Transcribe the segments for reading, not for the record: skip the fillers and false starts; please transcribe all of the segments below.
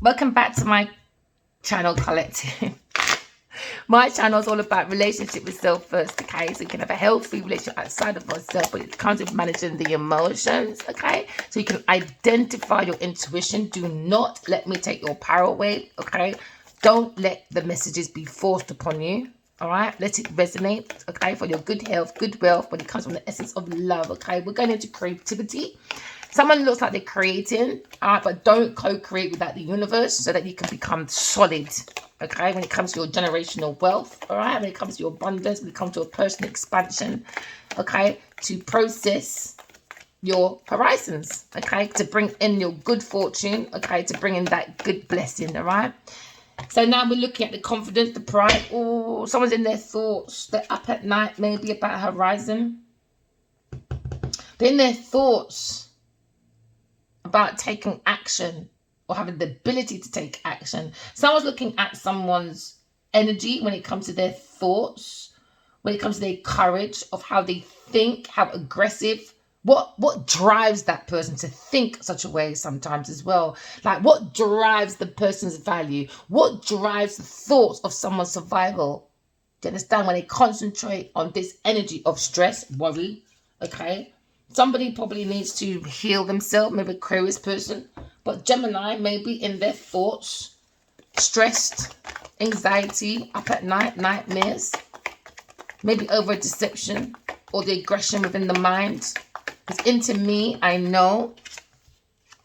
Welcome back to my channel, Collective. My channel is all about relationship with self first, okay? So you can have a healthy relationship outside of yourself, but it comes with managing the emotions, okay? So you can identify your intuition. Do not let me take your power away, okay? Don't let the messages be forced upon you, all right? Let it resonate, okay? For your good health, good wealth, but it comes from the essence of love, okay? We're going into creativity. Someone looks like they're creating, but don't co-create without the universe so that you can become solid, okay? When it comes to your generational wealth, all right? When it comes to your abundance, when it comes to your personal expansion, okay? To process your horizons, okay? To bring in your good fortune, okay? To bring in that good blessing, all right? So now we're looking at the confidence, the pride. Oh, someone's in their thoughts. They're up at night, maybe about a horizon. They're in their thoughts about taking action or having the ability to take action. Someone's looking at someone's energy when it comes to their thoughts, when it comes to their courage of how they think, how aggressive, what drives that person to think such a way sometimes as well. Like what drives the person's value? What drives the thoughts of someone's survival? Do you understand? When they concentrate on this energy of stress, worry, okay? Somebody probably needs to heal themselves, maybe a Aquarius person. But Gemini, maybe in their thoughts, stressed, anxiety, up at night, nightmares, maybe over deception or the aggression within the mind. It's into me, I know.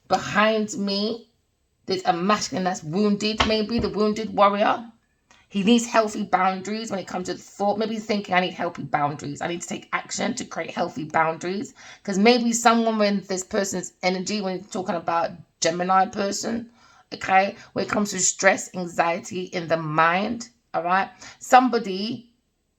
Behind me, there's a masculine that's wounded, maybe the wounded warrior. He needs healthy boundaries when it comes to the thought. Maybe he's thinking, I need healthy boundaries. I need to take action to create healthy boundaries. Because maybe someone with this person's energy, when you're talking about Gemini person, okay, when it comes to stress, anxiety in the mind, all right, somebody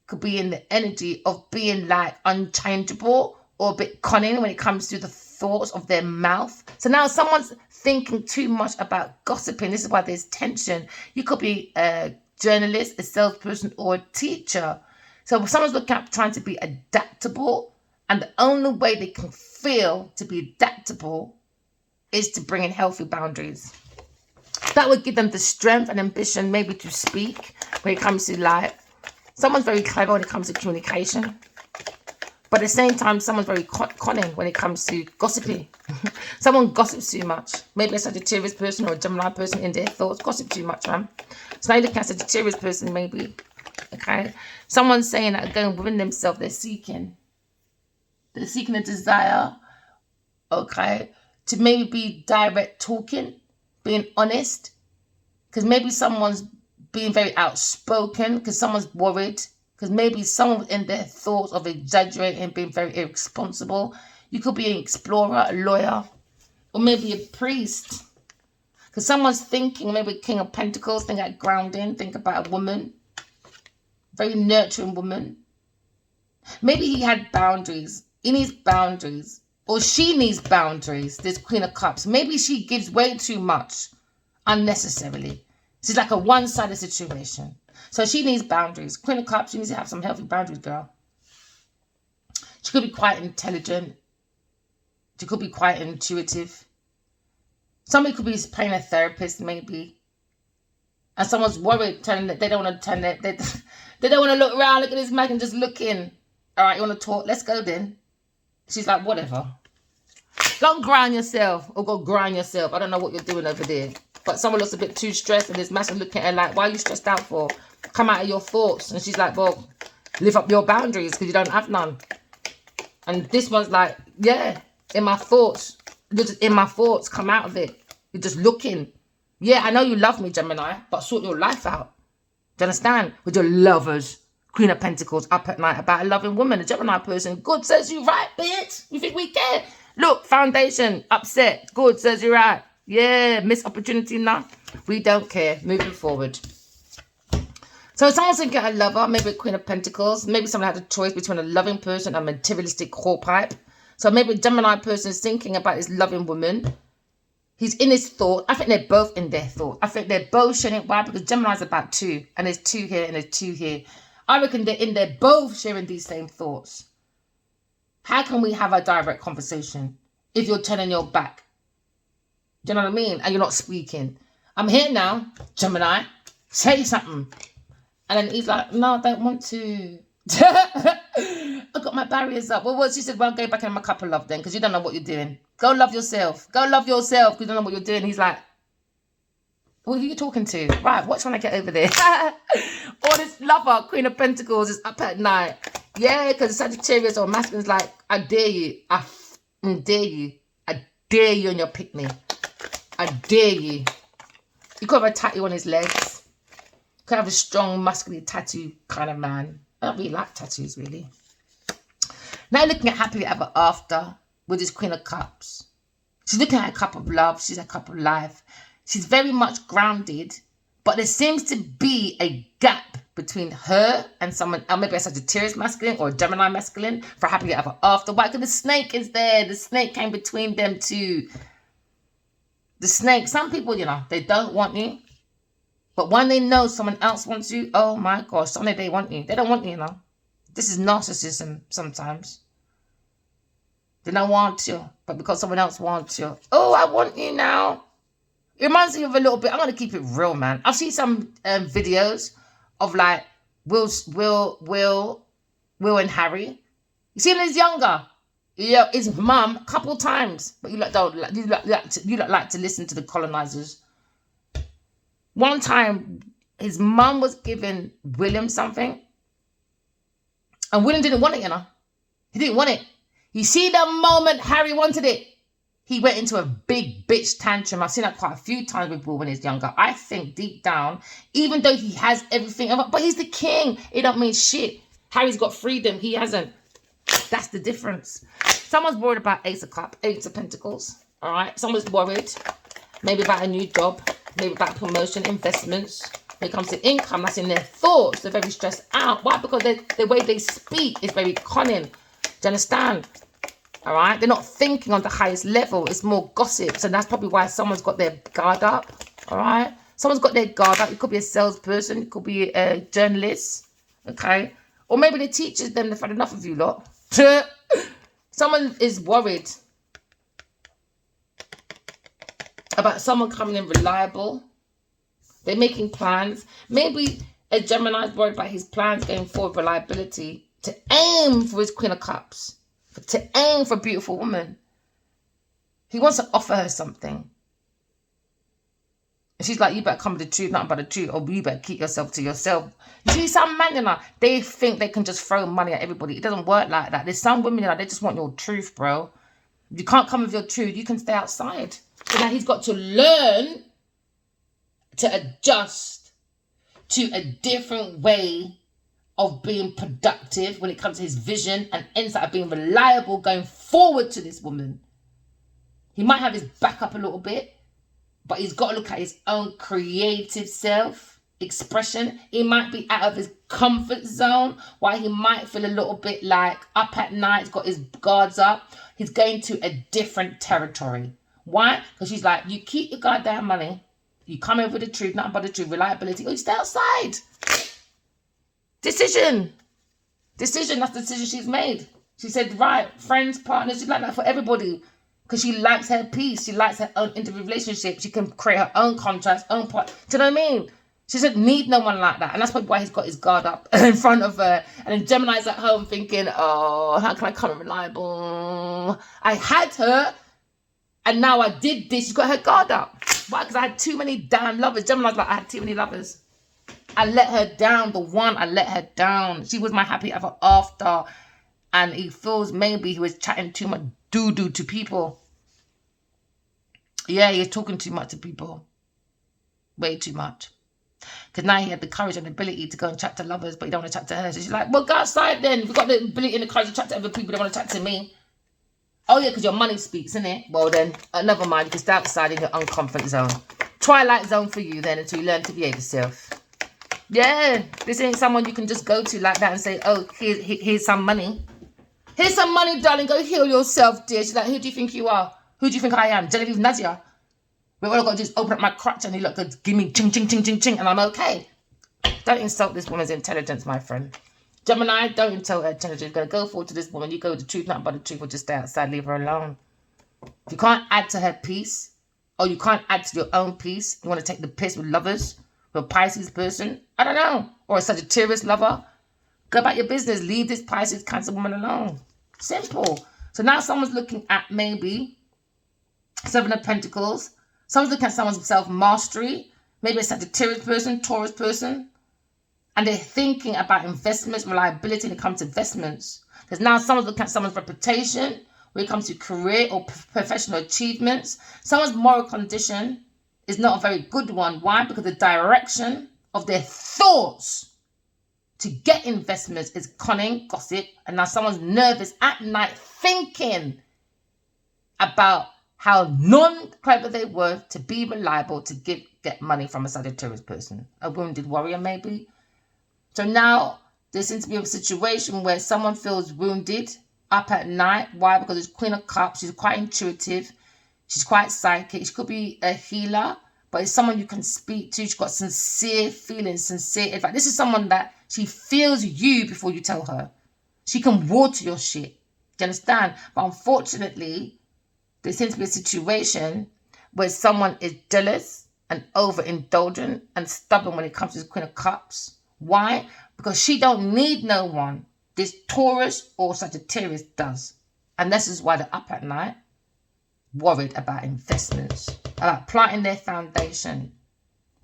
could be in the energy of being like unchangeable or a bit cunning when it comes to the thoughts of their mouth. So now someone's thinking too much about gossiping. This is why there's tension. You could be journalist, a salesperson, or a teacher. So if someone's looking at trying to be adaptable, and the only way they can feel to be adaptable is to bring in healthy boundaries. That would give them the strength and ambition maybe to speak when it comes to life. Someone's very clever when it comes to communication. But at the same time, someone's very cunning when it comes to gossiping. Someone gossips too much. Maybe a Sagittarius person or a Gemini person in their thoughts gossip too much, man. So now you're looking at a Sagittarius person, maybe. Okay? Someone's saying that going within themselves, they're seeking. They're seeking a desire, okay, to maybe be direct talking, being honest. Because maybe someone's being very outspoken because someone's worried. Because maybe someone in their thoughts of exaggerating, being very irresponsible. You could be an explorer, a lawyer, or maybe a priest. Because someone's thinking, maybe King of Pentacles, think about grounding, think about a woman. Very nurturing woman. Maybe he had boundaries. He needs boundaries. Or she needs boundaries. This Queen of Cups. Maybe she gives way too much unnecessarily. It's like a one-sided situation. So she needs boundaries. Queen of Cups, she needs to have some healthy boundaries, girl. She could be quite intelligent. She could be quite intuitive. Somebody could be playing a therapist, maybe. And someone's worried, telling that they don't want to turn it. They don't want to look around, look at this man and just look in. All right, you want to talk? Let's go then. She's like, whatever. Don't grind yourself or go grind yourself. I don't know what you're doing over there. But someone looks a bit too stressed and this massive looking at her like, why are you stressed out for? Come out of your thoughts. And she's like, well, live up your boundaries because you don't have none. And this one's like, yeah, in my thoughts. You're just in my thoughts. Come out of it. You're just looking. Yeah, I know you love me, Gemini, but sort your life out. Do you understand? With your lovers. Queen of Pentacles, up at night about a loving woman. A Gemini person. Good, says you right, bitch. You think we care? Look, foundation, upset. Good, says you right. Yeah, missed opportunity now. We don't care. Moving forward. So someone's thinking a lover, maybe a Queen of Pentacles. Maybe someone had a choice between a loving person and a materialistic whorepipe. So maybe a Gemini person is thinking about this loving woman. He's in his thought. I think they're both in their thought. I think they're both sharing it. Why? Because Gemini's about two. And there's two here and there's two here. I reckon they're in there both sharing these same thoughts. How can we have a direct conversation if you're turning your back? Do you know what I mean? And you're not speaking. I'm here now, Gemini. Say something. And then he's like, no, I don't want to. I got my barriers up. Well, she said, well, go back in my cup of love then, because you don't know what you're doing. Go love yourself. Go love yourself, because you don't know what you're doing. He's like, who are you talking to? Right, what trying to get over there? All this lover, Queen of Pentacles, is up at night. Yeah, because Sagittarius or masculine's like, I dare you. I dare you. I dare you on your picnic. I dare you. You could have a tattoo on his legs. You could have a strong, muscular tattoo kind of man. I don't really like tattoos, really. Now looking at happily ever after with this Queen of Cups. She's looking at a cup of love. She's a cup of life. She's very much grounded, but there seems to be a gap between her and someone, maybe a Sagittarius masculine or a Gemini masculine for happily ever after. Why? Because the snake is there. The snake came between them two. The snake, some people, you know, they don't want you. But when they know someone else wants you, oh my gosh, suddenly they want you. They don't want you, you know. This is narcissism sometimes. They don't want you, but because someone else wants you. Oh, I want you now. It reminds me of a little bit. I'm going to keep it real, man. I've seen some videos of like Will and Harry. You see him as younger. Yeah, his mum a couple times. But you like to listen to the colonizers. One time, his mum was giving William something. And William didn't want it, you know. He didn't want it. You see the moment Harry wanted it, he went into a big bitch tantrum. I've seen that quite a few times with Will when he's younger. I think deep down, even though he has everything, but he's the king. It don't mean shit. Harry's got freedom. He hasn't. That's the difference. Someone's worried about Ace of Cups, Ace of Pentacles. All right. Someone's worried. Maybe about a new job. Maybe about promotion, investments. When it comes to income, that's in their thoughts. They're very stressed out. Why? Because the way they speak is very cunning. Do you understand? All right? They're not thinking on the highest level. It's more gossip. So that's probably why someone's got their guard up. All right? Someone's got their guard up. It could be a salesperson. It could be a journalist. Okay? Or maybe the teachers, them, they've had enough of you lot. Someone is worried about someone coming in reliable. They're making plans. Maybe a Gemini is worried about his plans going forward, reliability, to aim for his Queen of Cups, to aim for a beautiful woman. He wants to offer her something. And she's like, you better come with the truth, nothing but the truth, or you better keep yourself to yourself. You see, some men, you know, they think they can just throw money at everybody. It doesn't work like that. There's some women, you know, they just want your truth, bro. You can't come with your truth. You can stay outside. So now he's got to learn to adjust to a different way of being productive when it comes to his vision and insight of being reliable going forward to this woman. He might have his back up a little bit, but he's got to look at his own creative self expression. He might be out of his comfort zone, while he might feel a little bit like up at night, he's got his guards up. He's going to a different territory. Why? Because she's like, you keep your goddamn money. You come over the truth, nothing but the truth, reliability, or you stay outside. Decision. Decision, that's the decision she's made. She said, right, friends, partners, she's like that for everybody. Because she likes her peace. She likes her own individual relationship. She can create her own contracts, own part. Do you know what I mean? She said, need no one like that. And that's probably why he's got his guard up in front of her. And then Gemini's at home thinking, oh, how can I come in reliable? I had her. And now I did this. She's got her guard up. Why? Because I had too many damn lovers. Gemini's like, I had too many lovers. I let her down. The one, I let her down. She was my happy ever after. And he feels maybe he was chatting too much doo-doo to people. Yeah, he's talking too much to people. Way too much. Because now he had the courage and ability to go and chat to lovers, but he don't want to chat to her. So she's like, well, go outside then. If you've got the ability and the courage to chat to other people, don't want to chat to me. Oh, yeah, because your money speaks, innit? Well, then, never mind. You can stay outside in your own comfort zone. Twilight zone for you, then, until you learn to behave yourself. Yeah, this ain't someone you can just go to like that and say, oh, here's some money. Here's some money, darling. Go heal yourself, dear. She's like, who do you think you are? Who do you think I am? Genevieve Nadia. Well, all I've got to do is open up my crutch and he look, give me ching, ching, ching, ching, ching, and I'm okay. Don't insult this woman's intelligence, my friend. Gemini, don't insult her intelligence. You're going to go forward to this woman. You go with the truth, nothing but the truth, or just stay outside, leave her alone. If you can't add to her peace, Or you can't add to your own piece. You want to take the piss with lovers, with a Pisces person. I don't know. Or a Sagittarius lover. Go about your business. Leave this Pisces Cancer woman alone. Simple. So now someone's looking at maybe Seven of Pentacles. Someone's looking at someone's self-mastery. Maybe a Sagittarius person, Taurus person. And they're thinking about investments, reliability when it comes to investments. Because now someone's looking at someone's reputation when it comes to career or professional achievements. Someone's moral condition is not a very good one. Why? Because the direction of their thoughts to get investments is cunning, gossip. And now someone's nervous at night thinking about how non-clever they were to be reliable to get money from a Sagittarius person. A wounded warrior maybe. So now there seems to be a situation where someone feels wounded up at night. Why? Because it's Queen of Cups. She's quite intuitive. She's quite psychic. She could be a healer, but it's someone you can speak to. She's got sincere feelings, sincere. In fact, this is someone that she feels you before you tell her. She can water your shit. Do you understand? But unfortunately, there seems to be a situation where someone is jealous and overindulgent and stubborn when it comes to the Queen of Cups. Why? Because she don't need no one. This Taurus or Sagittarius does. And this is why they're up at night, worried about investments, about planting their foundation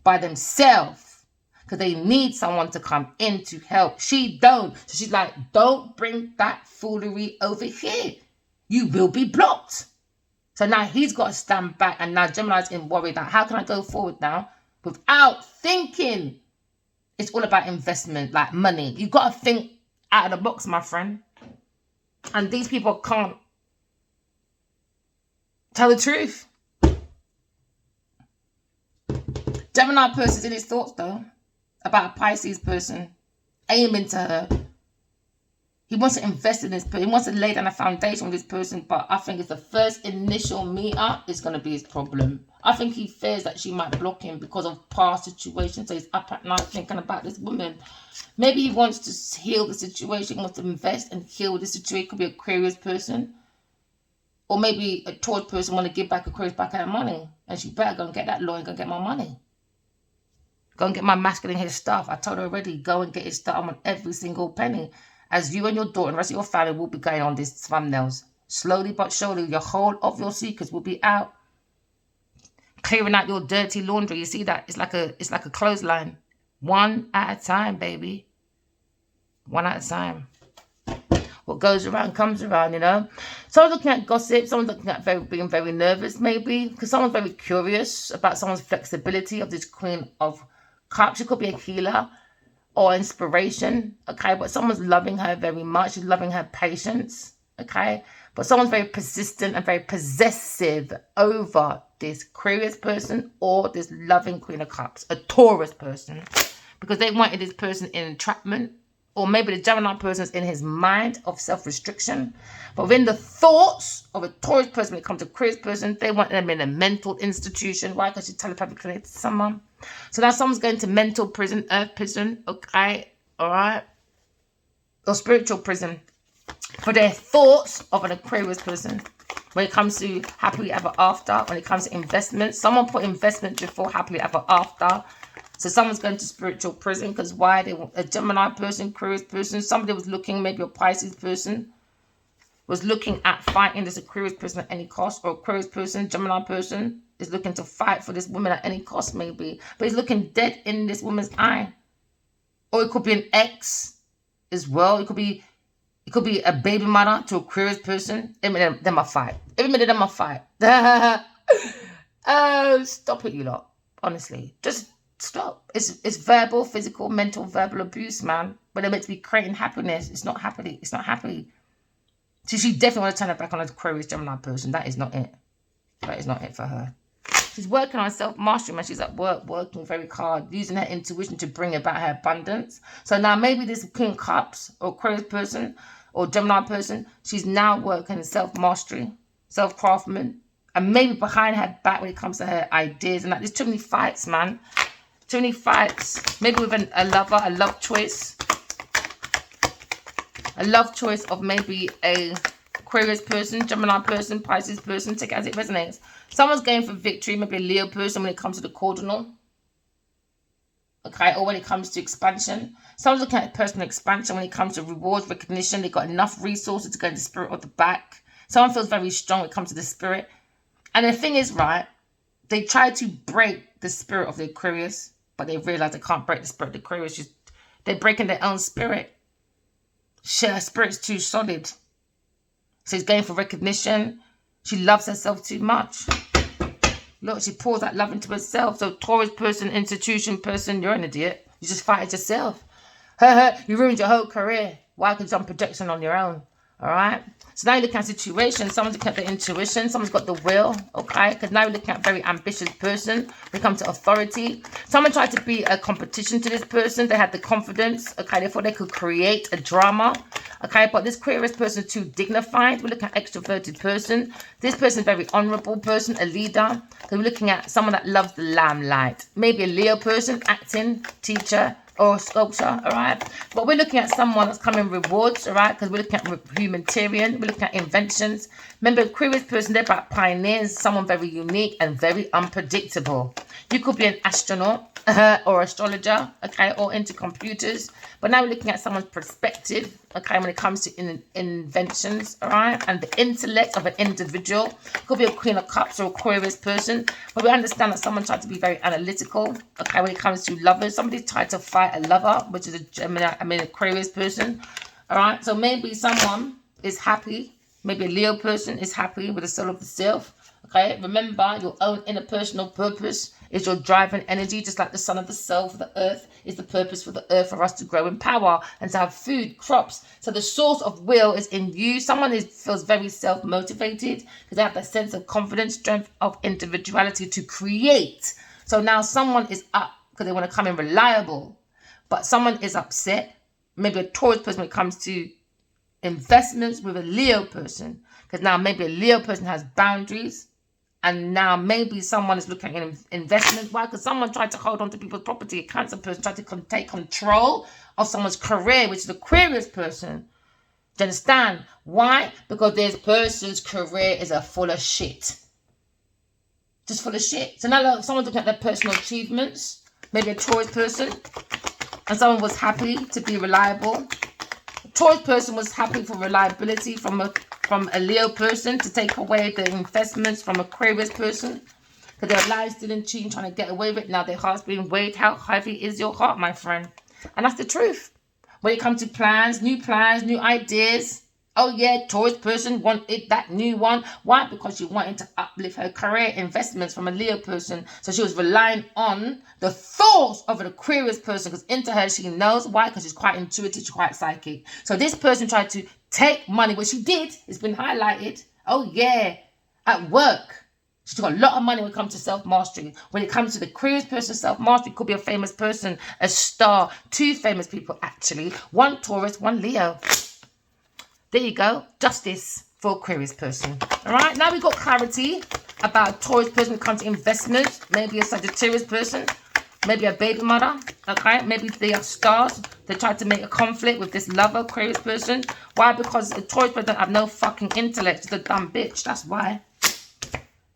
by themselves. Because they need someone to come in to help. She don't. So she's like, don't bring that foolery over here. You will be blocked. So now he's got to stand back. And now Gemini's in worry that how can I go forward now without thinking? It's all about investment, like money. You've got to think out of the box, my friend. And these people can't tell the truth. Gemini person's in his thoughts, though, about a Pisces person aiming to her. He wants to invest in this person. He wants to lay down a foundation with this person, but I think it's the first initial meet-up is going to be his problem. I think he fears that she might block him because of past situations. So he's up at night thinking about this woman. Maybe he wants to heal the situation. He wants to invest and heal the situation. Could be an Aquarius person. Or maybe a Taurus person want to give back Aquarius back her money. And she better go and get that lawyer and go and get my money. Go and get my masculine his stuff. I told her already, go and get his stuff. I want every single penny. As you and your daughter and the rest of your family will be going on these thumbnails. Slowly but surely, your whole of your secrets will be out. Clearing out your dirty laundry. You see that? It's like a clothesline. One at a time, baby. One at a time. What goes around comes around, you know. Someone's looking at gossip. Someone's looking at being very nervous, maybe. Because someone's very curious about someone's flexibility of this Queen of Cups. She could be a healer or inspiration, okay? But someone's loving her very much. She's loving her patience, okay? But someone's very persistent and very possessive over this Aquarius person or this loving Queen of Cups, a Taurus person, because they wanted this person in entrapment, or maybe the Gemini person is in his mind of self-restriction. But within the thoughts of a Taurus person, when it comes to Aquarius person, they want them in a mental institution. Why? Because she's telepathically connected to someone. So now someone's going to mental prison, earth prison, okay, all right, or spiritual prison for their thoughts of an Aquarius person. When it comes to happily ever after, when it comes to investment, someone put investment before happily ever after. So someone's going to spiritual prison because why? They want a Gemini person, Aquarius person. Somebody was looking, maybe a Pisces person, was looking at fighting this Aquarius person at any cost, or Aquarius person, Gemini person is looking to fight for this woman at any cost, maybe. But he's looking dead in this woman's eye. Or it could be an ex as well. It could be a baby mother to a Aquarius person. Every minute them a fight. Every minute them a fight. Oh, stop it, you lot. Honestly, just stop. It's verbal, physical, mental, verbal abuse, man. But they're meant to be creating happiness. It's not happy. It's not happy. So she definitely wants to turn her back on an Aquarius Gemini person. That is not it. That is not it for her. She's working on self-mastery, man. She's at work, working very hard, using her intuition to bring about her abundance. So now maybe this King Cups or Aquarius person or Gemini person, she's now working self-mastery, self-craftment, and maybe behind her back when it comes to her ideas. And like, there's too many fights, man. Too many fights. Maybe with a lover, a love choice. A love choice of maybe a Aquarius person, Gemini person, Pisces person. Take it as it resonates. Someone's going for victory. Maybe a Leo person when it comes to the cardinal. Okay, or when it comes to expansion. Someone's looking at personal expansion when it comes to rewards, recognition. They've got enough resources to go in the spirit of the back. Someone feels very strong when it comes to the spirit. And the thing is, right, they try to break the spirit of the Aquarius, but they realize they can't break the spirit of the Aquarius. They're breaking their own spirit. Her spirit's too solid. So he's going for recognition. She loves herself too much. Look, she pours that love into herself. So Taurus person, institution person, you're an idiot. You just fighted yourself. You ruined your whole career. Why? Because you're on projection on your own. All right? So now you're looking at situation. Someone's looking at the intuition. Someone's got the will. Okay? Because now you're looking at a very ambitious person. When it comes to authority. Someone tried to be a competition to this person. They had the confidence. Okay? They thought they could create a drama. Okay? But this Aquarius person is too dignified. We're looking at extroverted person. This person is a very honorable person. A leader. So we're looking at someone that loves the limelight. Maybe a Leo person. Acting. Teacher. Or sculpture, all right? But we're looking at someone that's coming rewards, all right? Because we're looking at humanitarian, we're looking at inventions. Remember, Aquarius person, they're about pioneers, someone very unique and very unpredictable. You could be an astronaut or astrologer, okay, or into computers. But now we're looking at someone's perspective, okay, when it comes to inventions, all right? And the intellect of an individual. Could be a Queen of Cups or Aquarius person. But we understand that someone tried to be very analytical, okay, when it comes to lovers. Somebody tried to fight a lover, which is a Gemini, Aquarius person, all right? So maybe someone is happy. Maybe a Leo person is happy with the soul of the self. Okay, remember your own interpersonal purpose is your driving energy, just like the sun of the soul for the earth is the purpose for the earth for us to grow in power and to have food, crops. So the source of will is in you. Someone feels very self-motivated because they have that sense of confidence, strength of individuality to create. So now someone is up because they want to come in reliable, but someone is upset. Maybe a Taurus person when it comes to investments with a Leo person, because now maybe a Leo person has boundaries. And now maybe someone is looking at investment. Why? Because someone tried to hold on to people's property. A Cancer person tried to take control of someone's career, which is the Aquarius person. Do you understand? Why? Because this person's career is full of shit. Just full of shit. So now someone's looking at their personal achievements. Maybe a Taurus person. And someone was happy to be reliable. A Taurus person was happy for reliability from a Leo person to take away the investments from Aquarius person. Because their lives didn't change, trying to get away with it. Now their heart's being weighed. How heavy is your heart, my friend? And that's the truth. When it comes to plans, new ideas. Oh yeah, Taurus person wanted that new one. Why? Because she wanted to uplift her career investments from a Leo person. So she was relying on the thoughts of an Aquarius person. Because into her, she knows. Why? Because she's quite intuitive, she's quite psychic. So this person tried to take money, which she did. It's been highlighted. Oh yeah, at work. She's got a lot of money when it comes to self-mastery. When it comes to the Aquarius person, self-mastery could be a famous person, a star. Two famous people, actually. One Taurus, one Leo. There you go. Justice for Aquarius person. All right. Now we've got clarity about a Taurus person when it comes to investments. Maybe a Sagittarius person. Maybe a baby mother. Okay. Maybe they are stars. They tried to make a conflict with this lover, Aquarius person. Why? Because a Taurus person have no fucking intellect. It's a dumb bitch. That's why.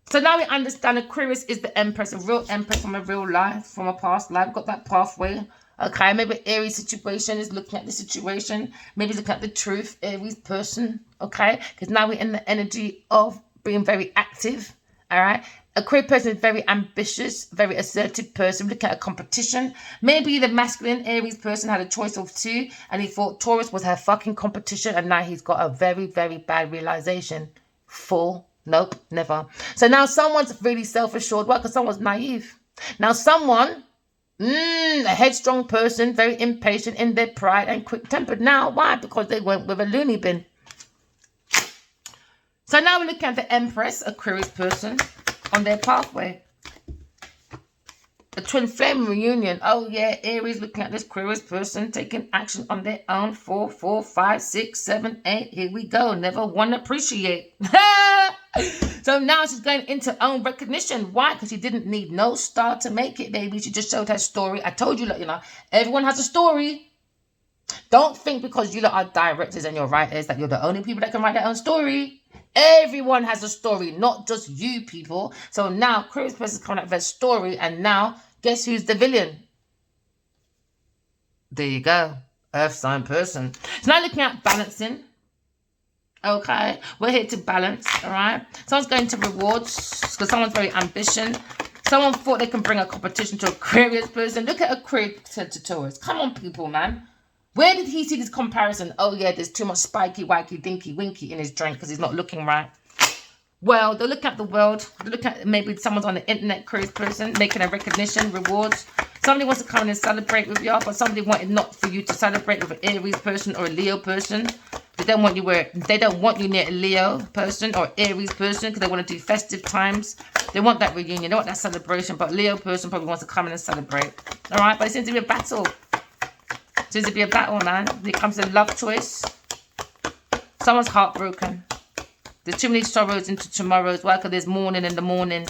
So now we understand Aquarius is the empress, a real empress from a real life, from a past life. Got that pathway. Okay, maybe Aries situation is looking at the situation. Maybe looking at the truth, Aries person. Okay, because now we're in the energy of being very active. All right. Aquarius person is very ambitious, very assertive person. Looking at a competition. Maybe the masculine Aries person had a choice of two and he thought Taurus was her fucking competition and now he's got a very, very bad realization. Nope, never. So now someone's really self-assured. Why? Because someone's naive. Now someone, a headstrong person, very impatient in their pride and quick-tempered. Now, why? Because they went with a loony bin. So now we're looking at the Empress, Aquarius person, on their pathway. A twin flame reunion. Oh yeah, Aries looking at this Aquarius person taking action on their own. 4, 4, 5, 6, 7, 8. Here we go. Never one appreciate. So now she's going into her own recognition. Why? Because she didn't need no star to make it, baby. She just showed her story. I told you, everyone has a story. Don't think because you lot are directors and you're writers that you're the only people that can write their own story. Everyone has a story, not just you people. So now Aquarius person's coming up with a story, and now guess who's the villain? There you go. Earth sign person. So now looking at balancing. Okay, we're here to balance, all right? Someone's going to rewards because someone's very ambitious. Someone thought they can bring a competition to Aquarius person. Look at Aquarius to Taurus. Come on, people, man. Where did he see this comparison? Oh, yeah, there's too much spiky, wacky, dinky, winky in his drink because he's not looking right. Well, they're looking at the world. They're looking at maybe someone's on the internet, Aquarius person, making a recognition, rewards. Somebody wants to come in and celebrate with you, but somebody wanted not for you to celebrate with an Aries person or a Leo person. They don't want you near a Leo person or Aries person because they want to do festive times. They want that reunion. They want that celebration. But Leo person probably wants to come in and celebrate. All right? But it seems to be a battle. It seems to be a battle, man. When it comes to love choice, someone's heartbroken. There's too many sorrows into tomorrows. Why? Because there's mourning in the morning.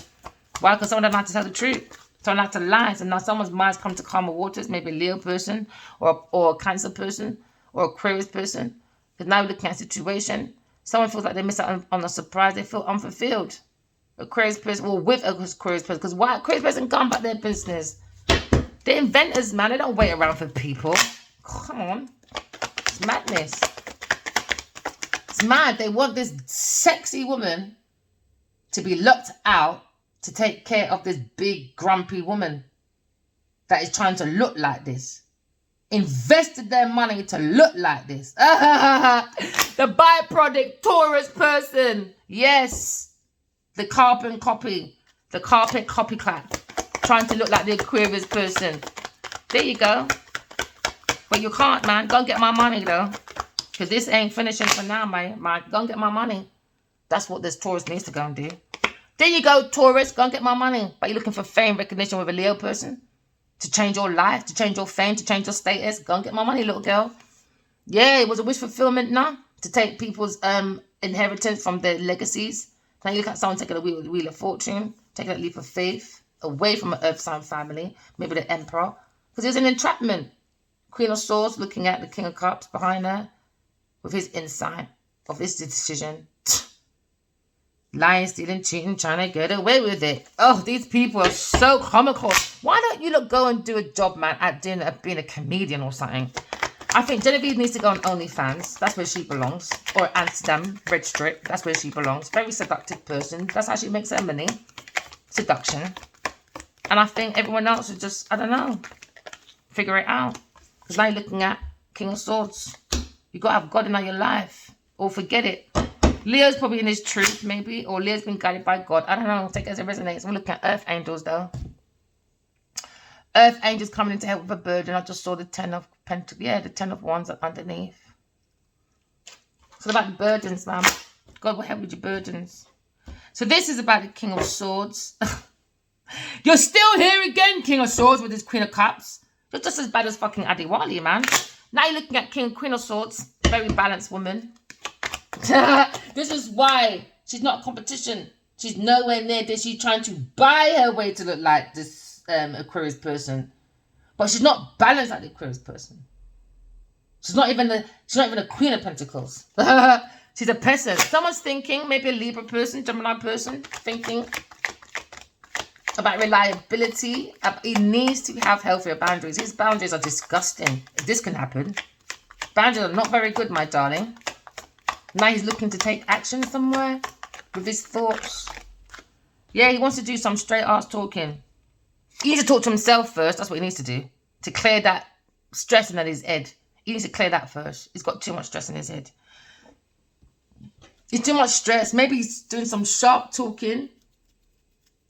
Why? Because someone doesn't like to tell the truth. Someone likes to lie. So now someone's mind's come to calmer waters. Maybe a Leo person or a Cancer person or Aquarius person. Because now we're looking at a situation. Someone feels like they miss out on a surprise. They feel unfulfilled. Aquarius person, well, with Aquarius person. Because why? Aquarius person gone about their business. They're inventors, man. They don't wait around for people. Come on. It's madness. It's mad. They want this sexy woman to be locked out to take care of this big, grumpy woman that is trying to look like this. Invested their money to look like this. The byproduct Taurus person. Yes. The carbon copy. The carpet copycat. Trying to look like the Aquarius person. There you go. But you can't, man. Go and get my money, though. Because this ain't finishing for now, man. Go and get my money. That's what this Taurus needs to go and do. There you go, Taurus. Go and get my money. But you're looking for fame, recognition with a Leo person? To change your life, to change your fame, to change your status. Go and get my money, little girl. Yeah, it was a wish fulfillment now. To take people's inheritance from their legacies. Now you look at someone taking a wheel of fortune. Taking a leap of faith. Away from an earth sign family. Maybe the emperor. Because there's an entrapment. Queen of Swords looking at the King of Cups behind her. With his insight of his decision. Lying, stealing, cheating, trying to get away with it. Oh, these people are so comical. Why don't you look go and do a job, man, at being a comedian or something? I think Genevieve needs to go on OnlyFans. That's where she belongs. Or Amsterdam, Red Strip. That's where she belongs. Very seductive person. That's how she makes her money. Seduction. And I think everyone else should just, I don't know, figure it out. Because now you're looking at King of Swords. You got to have God in your life. Or forget it. Leo's probably in his truth, maybe. Or Leo's been guided by God. I don't know. Take it as it resonates. We're looking at Earth Angels, though. Earth Angels coming in to help with a burden. I just saw the 10 of Pentacles. Yeah, the 10 of Wands underneath. So about the burdens, man. God will help with your burdens. So this is about the King of Swords. You're still here again, King of Swords, with this Queen of Cups. You're just as bad as fucking Adiwali, man. Now you're looking at Queen of Swords. Very balanced woman. This is why she's not a competition. She's nowhere near this. She's trying to buy her way to look like this Aquarius person, but she's not balanced like the Aquarius person. She's not even a Queen of Pentacles. She's a person. Someone's thinking, maybe a Libra person, Gemini person, thinking about reliability. He needs to have healthier boundaries. His boundaries are disgusting. This can happen. Boundaries are not very good, my darling. Now he's looking to take action somewhere with his thoughts. Yeah, he wants to do some straight ass talking. He needs to talk to himself first. That's what he needs to do. To clear that stress in his head. He needs to clear that first. He's got too much stress in his head. He's too much stress. Maybe he's doing some sharp talking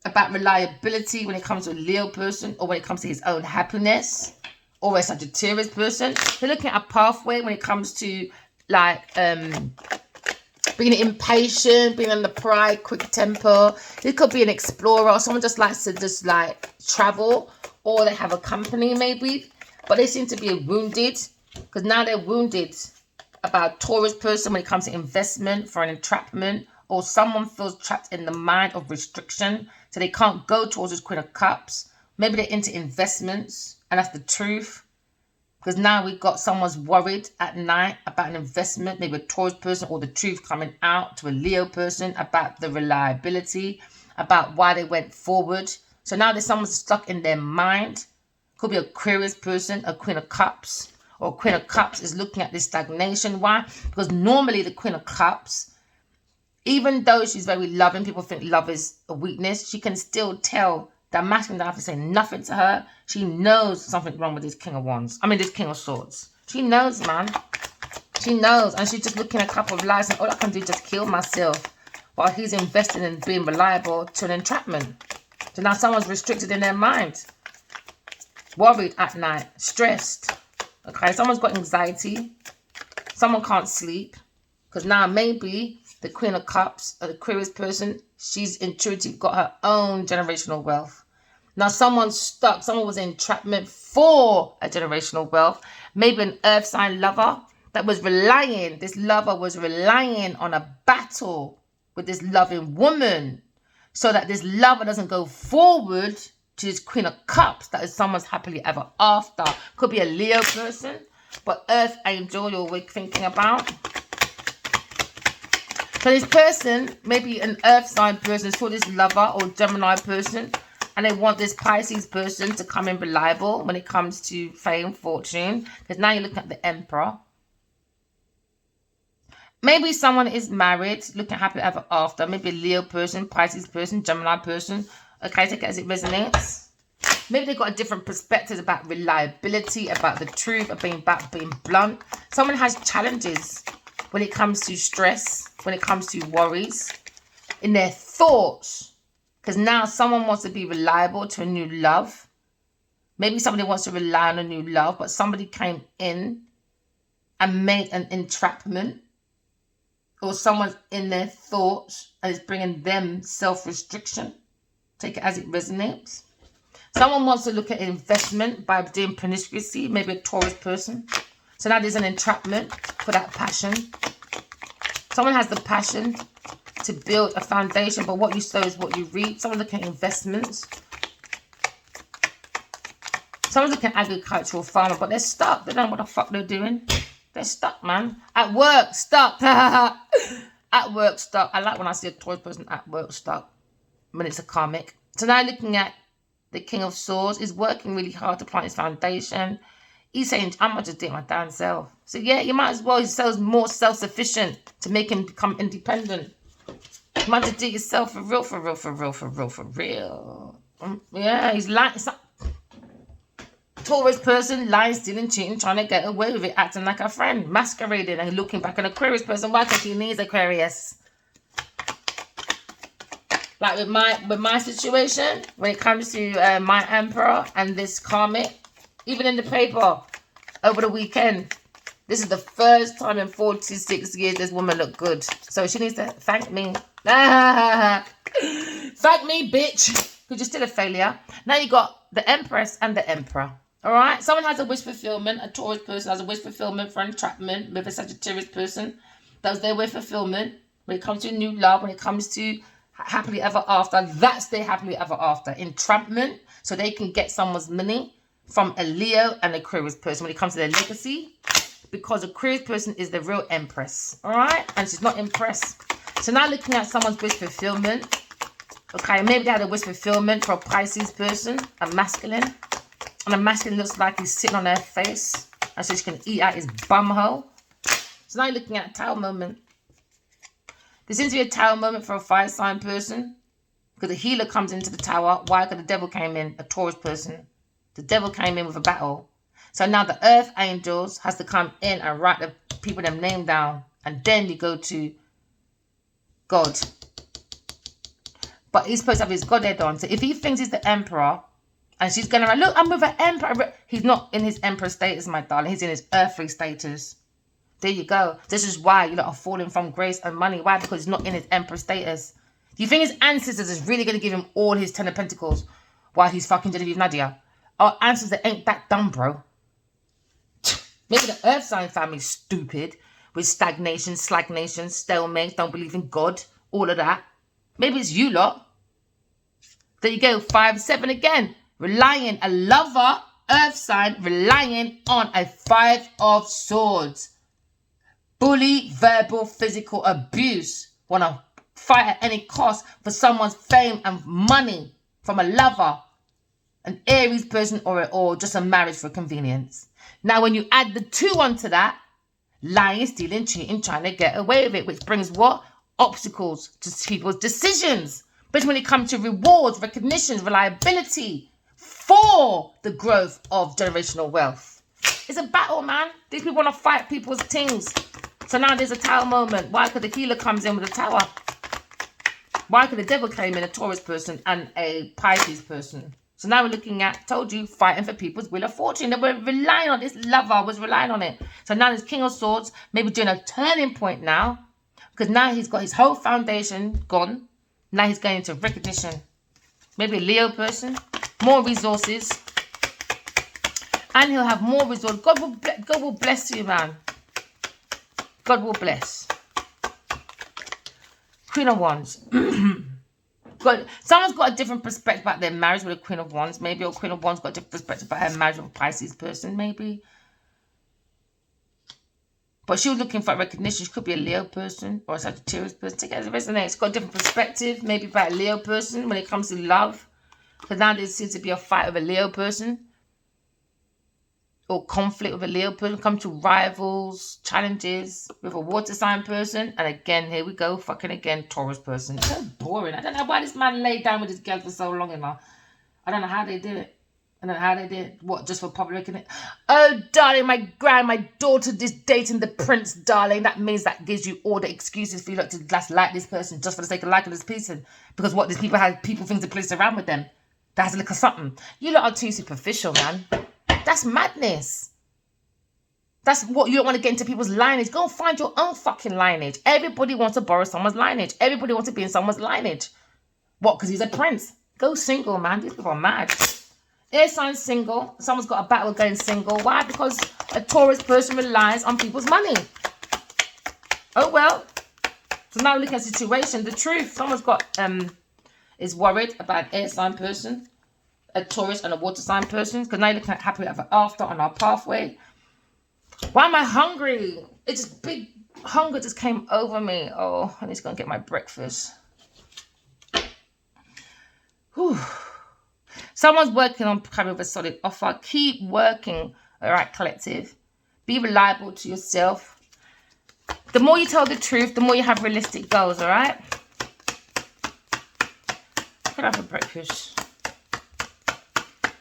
about reliability when it comes to a Leo person, or when it comes to his own happiness, or a Sagittarius person. They're looking at a pathway when it comes to like being impatient, being under pride, quick temper. It could be an explorer. Someone just likes to just like travel, or they have a company maybe, but they seem to be wounded because now they're wounded about Taurus person when it comes to investment for an entrapment, or someone feels trapped in the mind of restriction, so they can't go towards this Queen of Cups. Maybe they're into investments, and that's the truth. Because now we've got someone's worried at night about an investment, maybe a Taurus person, or the truth coming out to a Leo person about the reliability, about why they went forward. So now there's someone stuck in their mind. Could be a Aquarius person, a Queen of Cups, or Queen of Cups is looking at this stagnation. Why? Because normally the Queen of Cups, even though she's very loving, people think love is a weakness, she can still tell that masculine doesn't have to say nothing to her. She knows something wrong with this King of Wands. I mean, this King of Swords. She knows, man. She knows. And she's just looking at a couple of lies and all I can do is just kill myself while he's investing in being reliable to an entrapment. So now someone's restricted in their mind. Worried at night. Stressed. Okay, someone's got anxiety. Someone can't sleep. Because now maybe the Queen of Cups, or the Aquarius person, she's intuitive, got her own generational wealth. Now someone's stuck. Someone was in entrapment for a generational wealth. Maybe an earth sign lover that was relying, this lover was relying on a battle with this loving woman so that this lover doesn't go forward to this Queen of Cups that is someone's happily ever after. Could be a Leo person, but earth angel you're thinking about. So this person, maybe an earth sign person, saw this lover or Gemini person, and they want this Pisces person to come in reliable when it comes to fame, fortune. Because now you're looking at the Emperor. Maybe someone is married, looking happy ever after. Maybe a Leo person, Pisces person, Gemini person. Okay, take it as it resonates. Maybe they've got a different perspective about reliability, about the truth, of being blunt. Someone has challenges when it comes to stress, when it comes to worries, in their thoughts. Because now someone wants to be reliable to a new love. Maybe somebody wants to rely on a new love, but somebody came in and made an entrapment. Or someone's in their thoughts and is bringing them self-restriction. Take it as it resonates. Someone wants to look at investment by doing promiscuity, maybe a Taurus person. So now there's an entrapment for that passion. Someone has the passion to build a foundation, but what you sow is what you reap. Someone's looking at investments. Someone's looking at agricultural farmer, but they're stuck. They don't know what the fuck they're doing. They're stuck, man. At work, stuck. At work, stuck. I like when I see a Taurus person at work, stuck. When it's a karmic. So now looking at the King of Swords, is working really hard to plant his foundation. He's saying, I'm going to just do it my damn self. So yeah, you might as well. He sells more self-sufficient to make him become independent. You might just do it yourself for real, for real, for real, for real, for real. Yeah, he's like, it's not Taurus person, lying, stealing, cheating, trying to get away with it, acting like a friend, masquerading and looking back. An Aquarius person, why? Because he needs Aquarius. Like with my situation, when it comes to my Emperor and this karmic, even in the paper over the weekend, this is the first time in 46 years this woman looked good. So she needs to thank me. Thank me, bitch. Because you're still a failure. Now you got the Empress and the Emperor. All right? Someone has a wish fulfillment. A Taurus person has a wish fulfillment for entrapment with a Sagittarius person. That's their wish fulfillment. When it comes to new love, when it comes to happily ever after, that's their happily ever after. Entrapment, so they can get someone's money from a Leo and Aquarius person when it comes to their legacy. Because Aquarius person is the real Empress. All right? And she's not impressed. So now looking at someone's wish fulfillment. Okay, maybe they had a wish fulfillment for a Pisces person, a masculine. And the masculine looks like he's sitting on their face. And so she can eat out his bumhole. So now you're looking at a tower moment. There seems to be a tower moment for a fire sign person. Because the healer comes into the tower. Why? Because the devil came in, a Taurus person. The devil came in with a battle. So now the earth angels has to come in and write the people them name down. And then you go to God. But he's supposed to have his godhead on. So if he thinks he's the emperor, and she's going to write, look, I'm with an emperor. He's not in his emperor status, my darling. He's in his earthly status. There you go. This is why you lot are falling from grace and money. Why? Because he's not in his emperor status. Do you think his ancestors is really going to give him all his 10 of Pentacles while he's fucking Genevieve Nadia? Our ancestors ain't that dumb, bro. Maybe the earth sign family's stupid with stagnation, stalemate, don't believe in God, all of that. Maybe it's you lot. There you go, 5-7 again. Relying, a lover earth sign relying on a 5 of swords. Bully, verbal, physical abuse. Want to fight at any cost for someone's fame and money from a lover, an Aries person, or just a marriage for convenience. Now, when you add the 2 onto that, lying, stealing, cheating, trying to get away with it, which brings what? Obstacles to people's decisions. But when it comes to rewards, recognition, reliability for the growth of generational wealth. It's a battle, man. These people want to fight people's things. So now there's a tower moment. Why? Because the healer comes in with a tower. Why? Because the devil came in a Taurus person and a Pisces person. So now we're looking at, told you, fighting for people's will of fortune. They were relying on this lover, was relying on it. So now there's King of Swords, maybe doing a turning point now. Because now he's got his whole foundation gone. Now he's going into recognition. Maybe a Leo person. More resources. And he'll have more resources. God will bless you, man. God will bless. Queen of Wands. Someone's got a different perspective about their marriage with a Queen of Wands, maybe, or Queen of Wands got a different perspective about her marriage with a Pisces person, maybe. But she was looking for recognition. She could be a Leo person or a Sagittarius person. Take it as it resonates. It's got a different perspective, maybe about a Leo person when it comes to love. Because now there seems to be a fight with a Leo person. Or conflict with a Leo person. Come to rivals, challenges with a water sign person. And again, here we go, fucking again, Taurus person. It's so boring. I don't know why this man laid down with this girl for so long enough. I don't know how they did it. I don't know how they did it. What, just for public recognition? Oh, darling, my daughter is dating the prince, darling. That means that gives you all the excuses for you to just like this person just for the sake of liking this person. Because what, these people have things to place around with them. That has a look of something. You lot are too superficial, man. That's madness. That's what you don't want to get into people's lineage. Go and find your own fucking lineage. Everybody wants to borrow someone's lineage. Everybody wants to be in someone's lineage. What? Because he's a prince. Go single, man. These people are mad. Air sign single. Someone's got a battle going single. Why? Because a Taurus person relies on people's money. Oh, well. So now we look at the situation. The truth. Someone's got, is worried about an air sign person, a Taurus and a water sign person. Because now you're looking at happily ever after on our pathway. Why am I hungry? It's just big hunger just came over me. Oh, I need to go and get my breakfast. Whew. Someone's working on coming with a solid offer. Keep working, all right, collective. Be reliable to yourself. The more you tell the truth, the more you have realistic goals, all right? What can I have for breakfast?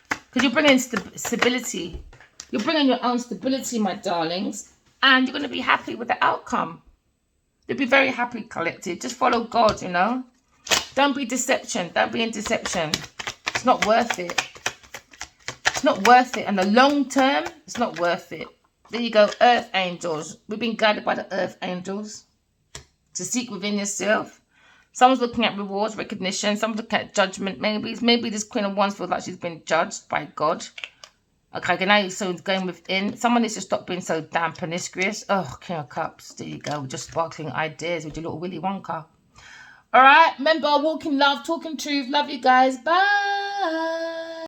Because you're bringing stability. You're bringing your own stability, my darlings. And you're going to be happy with the outcome. You'll be very happy, collective. Just follow God, you know. Don't be deception. Don't be in deception. It's not worth it. It's not worth it. And the long term, it's not worth it. There you go, earth angels. We've been guided by the earth angels to seek within yourself. Someone's looking at rewards, recognition. Someone's looking at judgment. Maybe this Queen of Wands feels like she's been judged by God. Okay, now so it's going within. Someone needs to stop being so damn promiscuous. Oh, King of Cups. There you go. Just sparkling ideas with your little Willy Wonka. All right. Remember, walking love, talking truth. Love you guys. Bye.